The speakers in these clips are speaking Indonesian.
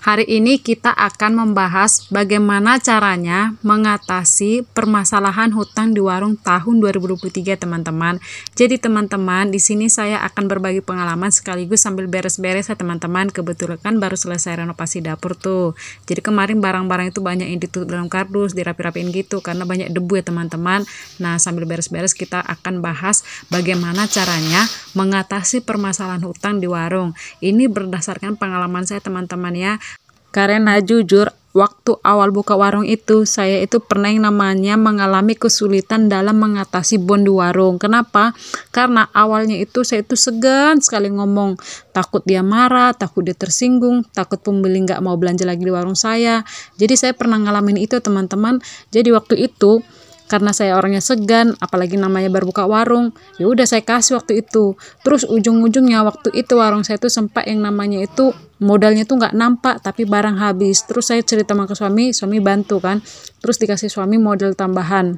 Hari ini kita akan membahas bagaimana caranya mengatasi permasalahan hutang di warung tahun 2023, teman-teman. Jadi teman-teman, di sini saya akan berbagi pengalaman sekaligus sambil beres-beres ya teman-teman. Kebetulan kan baru selesai renovasi dapur tuh. Jadi kemarin barang-barang itu banyak yang ditutup dalam kardus, dirapi-rapiin gitu karena banyak debu ya teman-teman. Nah, sambil beres-beres kita akan bahas bagaimana caranya mengatasi permasalahan hutang di warung. Ini berdasarkan pengalaman saya teman-teman ya. Karena jujur, waktu awal buka warung itu, saya itu pernah yang namanya mengalami kesulitan dalam mengatasi bon di warung. Kenapa? Karena awalnya itu saya itu segan sekali ngomong. Takut dia marah, takut dia tersinggung, takut pembeli nggak mau belanja lagi di warung saya. Jadi saya pernah ngalamin itu teman-teman. Jadi waktu itu, karena saya orangnya segan, apalagi namanya baru buka warung, ya udah saya kasih waktu itu. Terus ujung-ujungnya waktu itu warung saya itu sempat yang namanya itu modalnya tuh nggak nampak tapi barang habis. Terus saya cerita sama ke suami bantu kan. Terus dikasih suami modal tambahan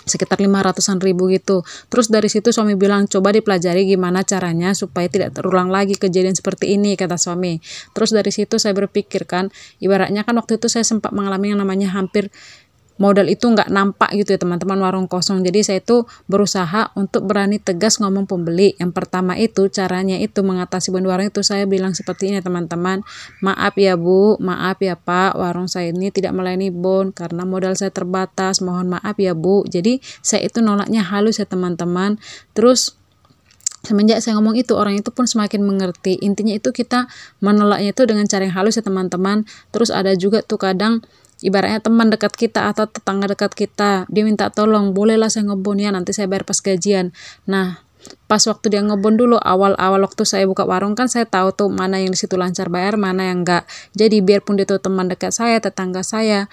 sekitar 500-an ribu gitu. Terus dari situ suami bilang coba dipelajari gimana caranya supaya tidak terulang lagi kejadian seperti ini, kata suami. Terus dari situ saya berpikir kan, ibaratnya kan waktu itu saya sempat mengalami yang namanya hampir modal itu nggak nampak gitu ya teman-teman, warung kosong. Jadi saya itu berusaha untuk berani tegas ngomong pembeli. Yang pertama itu caranya itu mengatasi bon warung itu saya bilang seperti ini teman-teman. Maaf ya Bu, maaf ya Pak, warung saya ini tidak melayani bon karena modal saya terbatas. Mohon maaf ya Bu. Jadi saya itu nolaknya halus ya teman-teman. Terus semenjak saya ngomong itu, orang itu pun semakin mengerti. Intinya itu kita menolaknya itu dengan cara yang halus ya teman-teman. Terus ada juga tuh kadang ibaratnya teman dekat kita atau tetangga dekat kita, dia minta tolong, bolehlah saya ngebon ya, nanti saya bayar pas gajian. Nah, pas waktu dia ngebon dulu, awal-awal waktu saya buka warung kan saya tahu tuh mana yang di situ lancar bayar, mana yang enggak. Jadi biarpun dia tuh teman dekat saya, tetangga saya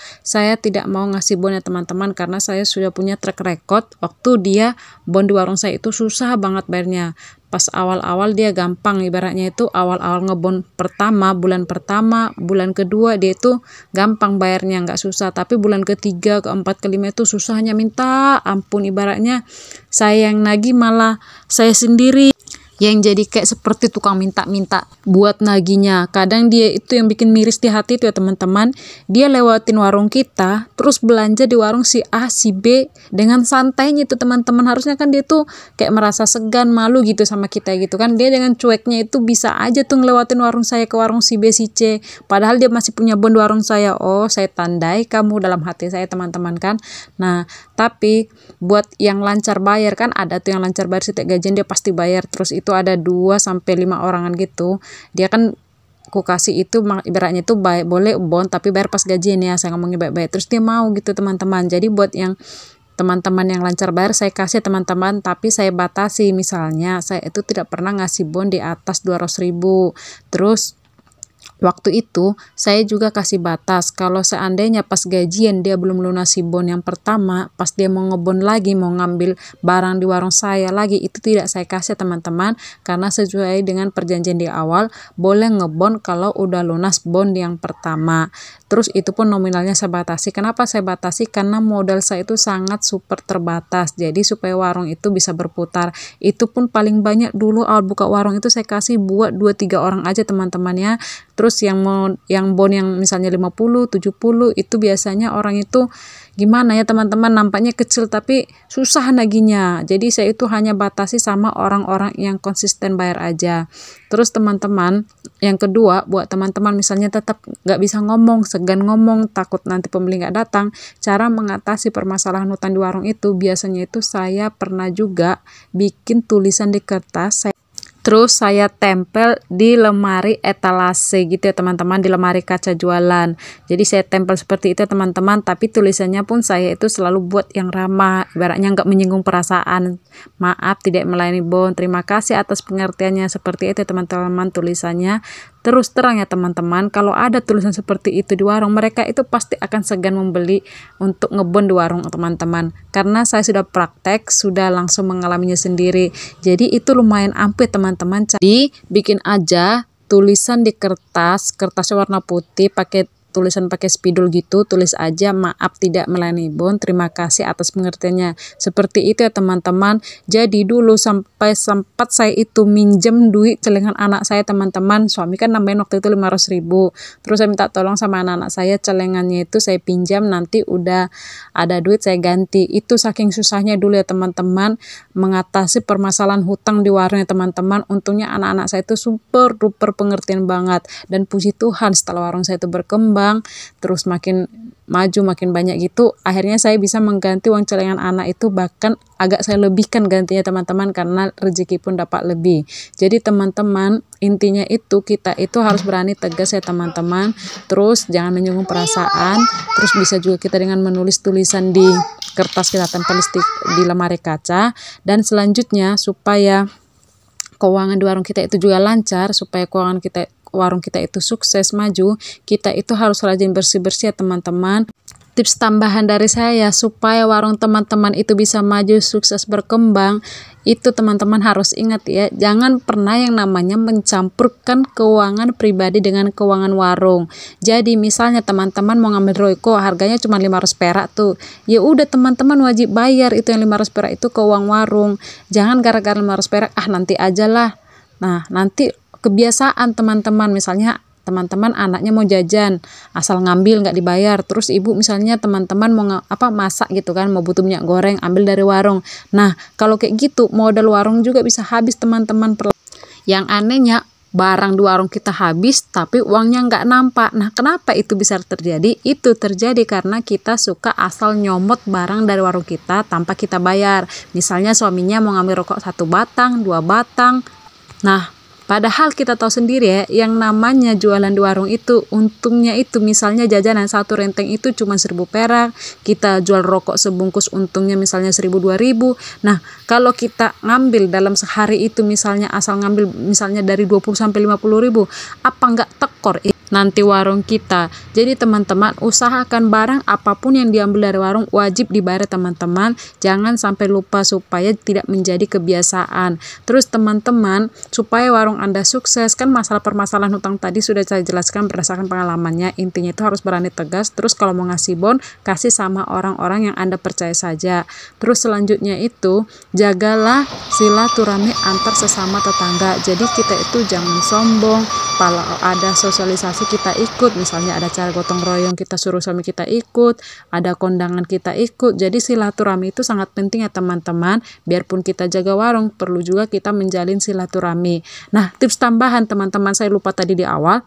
tidak mau ngasih bon ya teman-teman, karena saya sudah punya track record waktu dia bon di warung saya itu susah banget bayarnya. Pas awal-awal dia gampang, ibaratnya itu awal-awal ngebon pertama, bulan kedua dia itu gampang bayarnya, nggak susah. Tapi bulan ketiga, keempat, kelima itu susahnya minta ampun. Ibaratnya saya yang nagih malah saya sendiri yang jadi kayak seperti tukang minta-minta buat naginya. Kadang dia itu yang bikin miris di hati itu ya teman-teman. Dia lewatin warung kita, terus belanja di warung si A, si B dengan santainya itu teman-teman. Harusnya kan dia tuh kayak merasa segan, malu gitu sama kita gitu kan. Dia dengan cueknya itu bisa aja tuh ngelewatin warung saya ke warung si B, si C. Padahal dia masih punya bon di warung saya. Oh, saya tandai kamu dalam hati saya teman-teman kan. Nah, tapi buat yang lancar bayar kan ada tuh yang lancar bayar setiap gajian dia pasti bayar. Terus itu ada 2-5 orangan gitu. Dia kan aku kasih itu ibaratnya itu boleh bon tapi bayar pas gajian ya, saya ngomongnya baik-baik. Terus dia mau gitu teman-teman. Jadi buat yang teman-teman yang lancar bayar saya kasih teman-teman, tapi saya batasi. Misalnya saya itu tidak pernah ngasih bon di atas 200.000. Terus waktu itu saya juga kasih batas, kalau seandainya pas gajian dia belum lunasi bon yang pertama, pas dia mau ngebon lagi, mau ngambil barang di warung saya lagi, itu tidak saya kasih teman-teman, karena sesuai dengan perjanjian di awal boleh ngebon kalau udah lunas bon yang pertama. Terus itu pun nominalnya saya batasi. Kenapa saya batasi? Karena modal saya itu sangat super terbatas. Jadi supaya warung itu bisa berputar, itu pun paling banyak dulu awal buka warung itu saya kasih buat 2-3 orang aja teman-teman ya. Terus yang bon yang misalnya 50, 70 itu biasanya orang itu gimana ya teman-teman, nampaknya kecil tapi susah naginya. Jadi saya itu hanya batasi sama orang-orang yang konsisten bayar aja. Terus teman-teman, yang kedua buat teman-teman misalnya tetap nggak bisa ngomong, segan ngomong, takut nanti pembeli nggak datang, cara mengatasi permasalahan hutang di warung itu biasanya itu saya pernah juga bikin tulisan di kertas, terus saya tempel di lemari etalase gitu ya teman-teman, di lemari kaca jualan. Jadi saya tempel seperti itu teman-teman, tapi tulisannya pun saya itu selalu buat yang ramah, ibaratnya nggak menyinggung perasaan. Maaf tidak melayani bon, terima kasih atas pengertiannya, seperti itu teman-teman tulisannya. Terus terang ya teman-teman, kalau ada tulisan seperti itu di warung, mereka itu pasti akan segan membeli untuk ngebon di warung teman-teman. Karena saya sudah praktek, sudah langsung mengalaminya sendiri. Jadi itu lumayan ampuh teman-teman. Jadi bikin aja tulisan di kertasnya warna putih, pakai tulisan pakai spidol gitu, tulis aja maaf tidak melayani bond, terima kasih atas pengertiannya. Seperti itu ya teman-teman. Jadi dulu sampai sempat saya itu minjem duit celengan anak saya teman-teman. Suami kan nambahin waktu itu 500.000. Terus saya minta tolong sama anak-anak saya, celengannya itu saya pinjam, nanti udah ada duit saya ganti. Itu saking susahnya dulu ya teman-teman mengatasi permasalahan hutang di warung ya teman-teman. Untungnya anak-anak saya itu super duper pengertian banget, dan puji Tuhan setelah warung saya itu berkembang terus makin maju makin banyak gitu, akhirnya saya bisa mengganti uang celengan anak itu, bahkan agak saya lebihkan gantinya teman-teman karena rezeki pun dapat lebih. Jadi teman-teman intinya itu kita itu harus berani tegas ya teman-teman, terus jangan menyinggung perasaan, terus bisa juga kita dengan menulis tulisan di kertas kita tempel di lemari kaca. Dan selanjutnya supaya keuangan di warung kita itu juga lancar, supaya warung kita itu sukses maju, kita itu harus rajin bersih-bersih ya teman-teman. Tips tambahan dari saya supaya warung teman-teman itu bisa maju, sukses, berkembang, itu teman-teman harus ingat ya, jangan pernah yang namanya mencampurkan keuangan pribadi dengan keuangan warung. Jadi misalnya teman-teman mau ngambil Royco harganya cuma 500 perak tuh, ya udah teman-teman wajib bayar itu yang 500 perak itu ke uang warung. Jangan gara-gara 500 perak nanti aja lah. Nah nanti kebiasaan teman-teman, misalnya teman-teman anaknya mau jajan asal ngambil nggak dibayar, terus ibu misalnya teman-teman mau masak gitu kan, mau butuh minyak goreng ambil dari warung. Nah kalau kayak gitu modal warung juga bisa habis teman-teman. Yang anehnya barang di warung kita habis tapi uangnya nggak nampak. Nah kenapa itu bisa terjadi? Itu terjadi karena kita suka asal nyomot barang dari warung kita tanpa kita bayar. Misalnya suaminya mau ngambil rokok 1 batang 2 batang, nah padahal kita tahu sendiri ya, yang namanya jualan di warung itu untungnya itu misalnya jajanan 1 renteng itu cuma 1.000 perak, kita jual rokok sebungkus untungnya misalnya 1.000-2.000. Nah kalau kita ngambil dalam sehari itu misalnya asal ngambil misalnya dari 20-50.000, apa nggak tekor nanti warung kita? Jadi teman-teman usahakan barang apapun yang diambil dari warung wajib dibayar teman-teman, jangan sampai lupa supaya tidak menjadi kebiasaan. Terus teman-teman supaya warung Anda sukses, kan masalah permasalahan hutang tadi sudah saya jelaskan berdasarkan pengalamannya. Intinya itu harus berani tegas, terus kalau mau ngasih bon kasih sama orang-orang yang Anda percaya saja. Terus selanjutnya itu jagalah silaturahmi antar sesama tetangga. Jadi kita itu jangan sombong, kalau ada sosialisasi kita ikut, misalnya ada cara gotong royong kita suruh suami kita ikut, ada kondangan kita ikut. Jadi silaturahmi itu sangat penting ya teman-teman. Biarpun kita jaga warung perlu juga kita menjalin silaturahmi. Nah tips tambahan teman-teman saya lupa tadi di awal,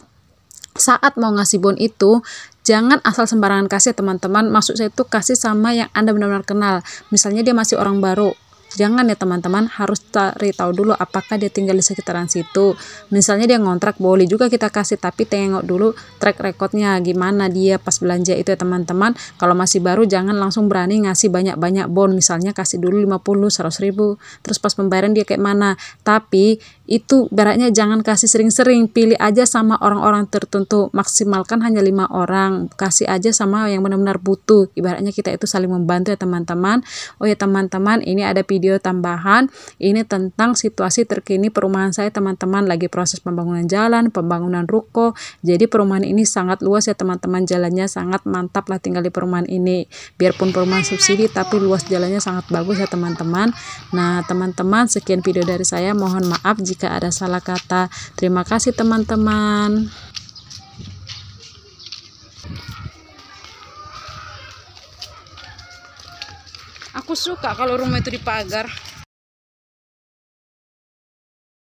saat mau ngasih bon itu jangan asal sembarangan kasih teman-teman. Maksud saya itu kasih sama yang Anda benar-benar kenal. Misalnya dia masih orang baru, jangan ya teman-teman, harus cari tahu dulu apakah dia tinggal di sekitaran situ. Misalnya dia ngontrak boleh juga kita kasih, tapi tengok dulu track recordnya gimana dia pas belanja itu ya teman-teman. Kalau masih baru jangan langsung berani ngasih banyak-banyak bon, misalnya kasih dulu 50-100 ribu, terus pas pembayaran dia kayak mana. Tapi itu baratnya jangan kasih sering-sering, pilih aja sama orang-orang tertentu, maksimalkan hanya 5 orang, kasih aja sama yang benar-benar butuh. Ibaratnya kita itu saling membantu ya teman-teman. Oh ya teman-teman, ini ada video tambahan, ini tentang situasi terkini perumahan saya teman-teman, lagi proses pembangunan jalan, pembangunan ruko. Jadi perumahan ini sangat luas ya teman-teman, jalannya sangat mantap lah tinggal di perumahan ini. Biarpun perumahan subsidi tapi luas jalannya sangat bagus ya teman-teman. Nah teman-teman, sekian video dari saya, mohon maaf jika ada salah kata. Terima kasih teman-teman. Aku suka kalau rumah itu dipagar.